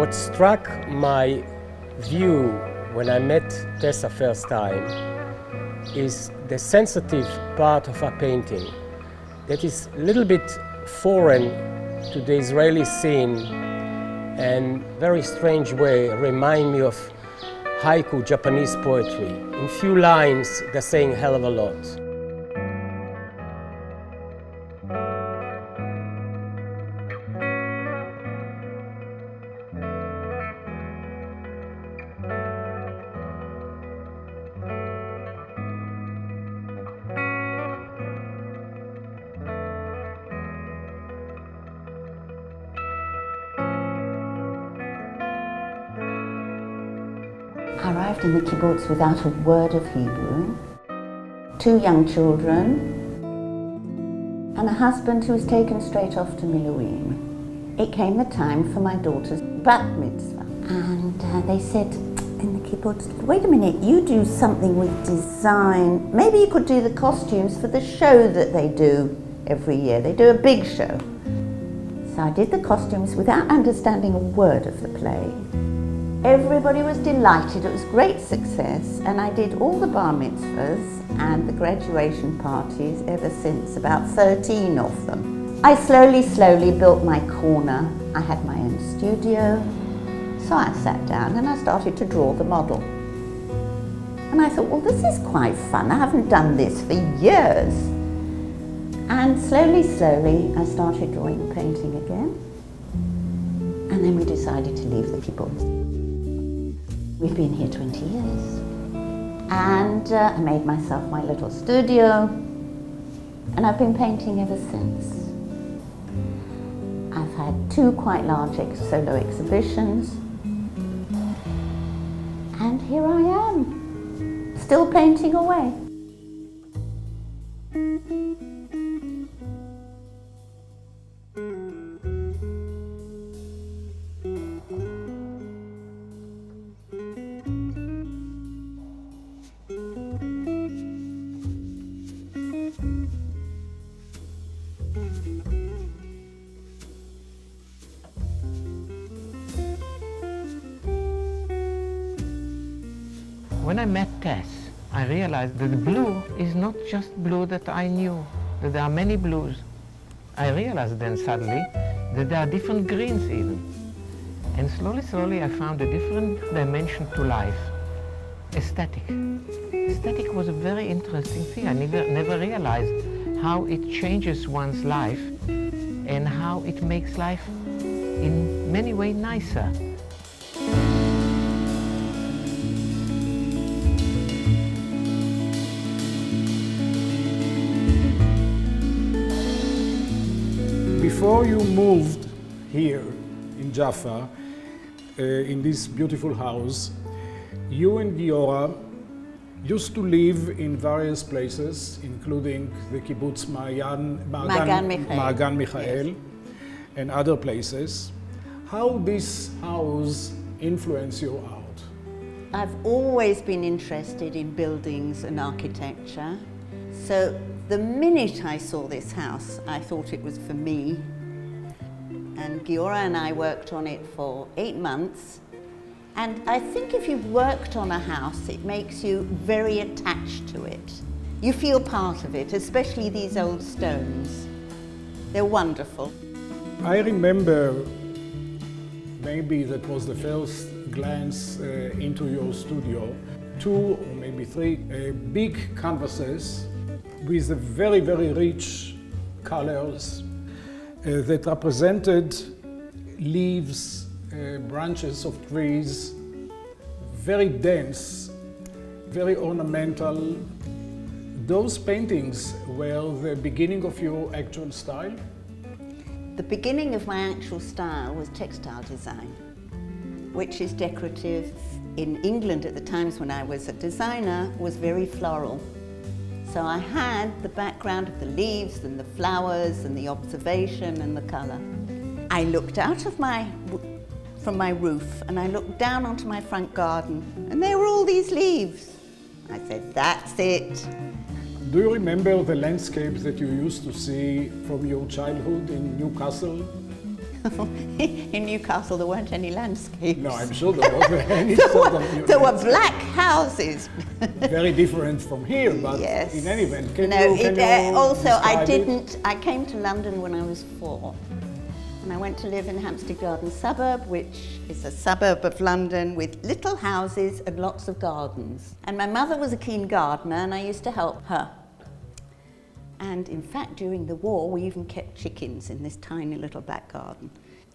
What struck my view when I met Tessa first time is the sensitive part of her painting that is a little bit foreign to the Israeli scene and very strange way remind me of haiku, Japanese poetry. In few lines, they're saying a hell of a lot. I arrived in the kibbutz without a word of Hebrew, 2 young children, and a husband who was taken straight off to Miluim. It came the time for my daughter's bat mitzvah, and they said in the kibbutz, wait a minute, you do something with design, maybe you could do the costumes for the show that they do every year. They do a big show. So I did the costumes without understanding a word of the play. Everybody was delighted, it was great success, and I did all the bar mitzvahs and the graduation parties ever since, about 13 of them. I slowly built my corner. I had my own studio, so I sat down and I started to draw the model. And I thought, well, this is quite fun, I haven't done this for years. And slowly I started drawing and painting again, and then we decided to leave the kibbutz. We've been here 20 years, and I made myself my little studio, and I've been painting ever since. I've had 2 quite large solo exhibitions, and here I am, still painting away. When I met Tess, I realized that the blue is not just blue that I knew, that there are many blues. I realized then suddenly that there are different greens even. And slowly I found a different dimension to life. Aesthetic. Aesthetic was a very interesting thing. I never realized how it changes one's life and how it makes life in many ways nicer. Before you moved here in Jaffa, in this beautiful house, you and Giora used to live in various places, including the kibbutz Ma'agan Michael, yes, and other places. How this house influenced you out? I've always been interested in buildings and architecture, so the minute I saw this house, I thought it was for me. And Giora and I worked on it for 8 months. And I think if you've worked on a house, it makes you very attached to it. You feel part of it, especially these old stones. They're wonderful. I remember, maybe that was the first glance into your studio, 2 or maybe 3 big canvases with very rich colors that represented leaves, branches of trees, very dense, very ornamental. Those paintings were the beginning of your actual style? The beginning of my actual style was textile design, which is decorative. In England at the times when I was a designer, was very floral. So I had the background of the leaves and the flowers and the observation and the colour. I looked out of from my roof and I looked down onto my front garden and there were all these leaves. I said, that's it. Do you remember the landscapes that you used to see from your childhood in Newcastle? In Newcastle there weren't any landscapes. No, I'm sure there wasn't any sort of... There were black houses. Very different from here, but Yes. in any event, Also, I describe it? didn't. I came to London when I was 4, and I went to live in Hampstead Garden Suburb, which is a suburb of London with little houses and lots of gardens. And my mother was a keen gardener, and I used to help her. And in fact, during the war, we even kept chickens in this tiny little back garden.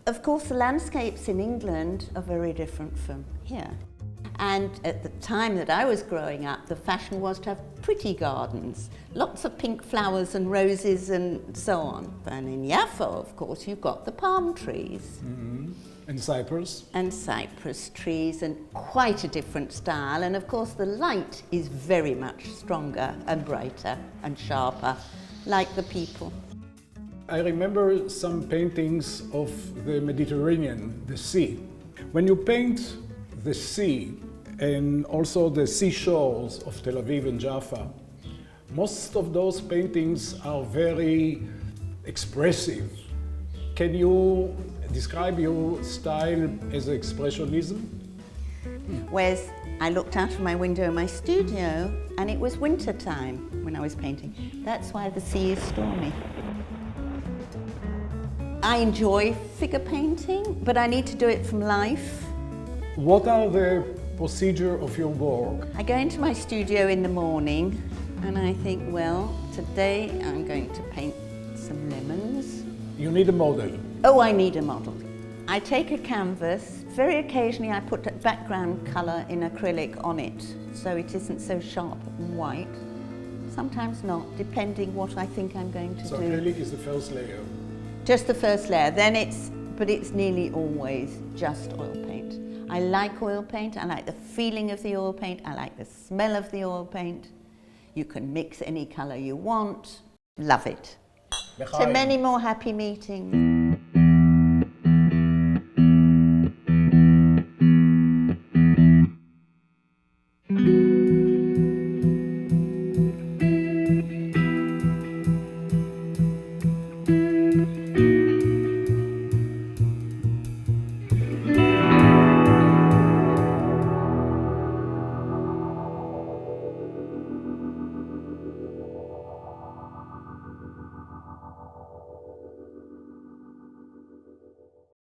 Of course, the landscapes in England are very different from here. And at the time that I was growing up, the fashion was to have pretty gardens, lots of pink flowers and roses and so on. And in Jaffa, of course, you've got the palm trees. Mm-hmm. And cypress? And cypress trees, and quite a different style. And of course, the light is very much stronger and brighter and sharper, like the people. I remember some paintings of the Mediterranean, the sea. When you paint the sea and also the seashores of Tel Aviv and Jaffa, most of those paintings are very expressive. Can you describe your style as expressionism? Whereas I looked out of my window in my studio and it was winter time when I was painting. That's why the sea is stormy. I enjoy figure painting, but I need to do it from life. What are the procedure of your work? I go into my studio in the morning and I think, well, today I'm going to paint some lemons. You need a model. Oh, I need a model. I take a canvas. Very occasionally I put a background colour in acrylic on it, so it isn't so sharp and white. Sometimes not, depending what I think I'm going to do. So acrylic is the first layer. Just the first layer, then but it's nearly always just oil paint. I like oil paint, I like the feeling of the oil paint, I like the smell of the oil paint. You can mix any colour you want. Love it. So many more happy meetings.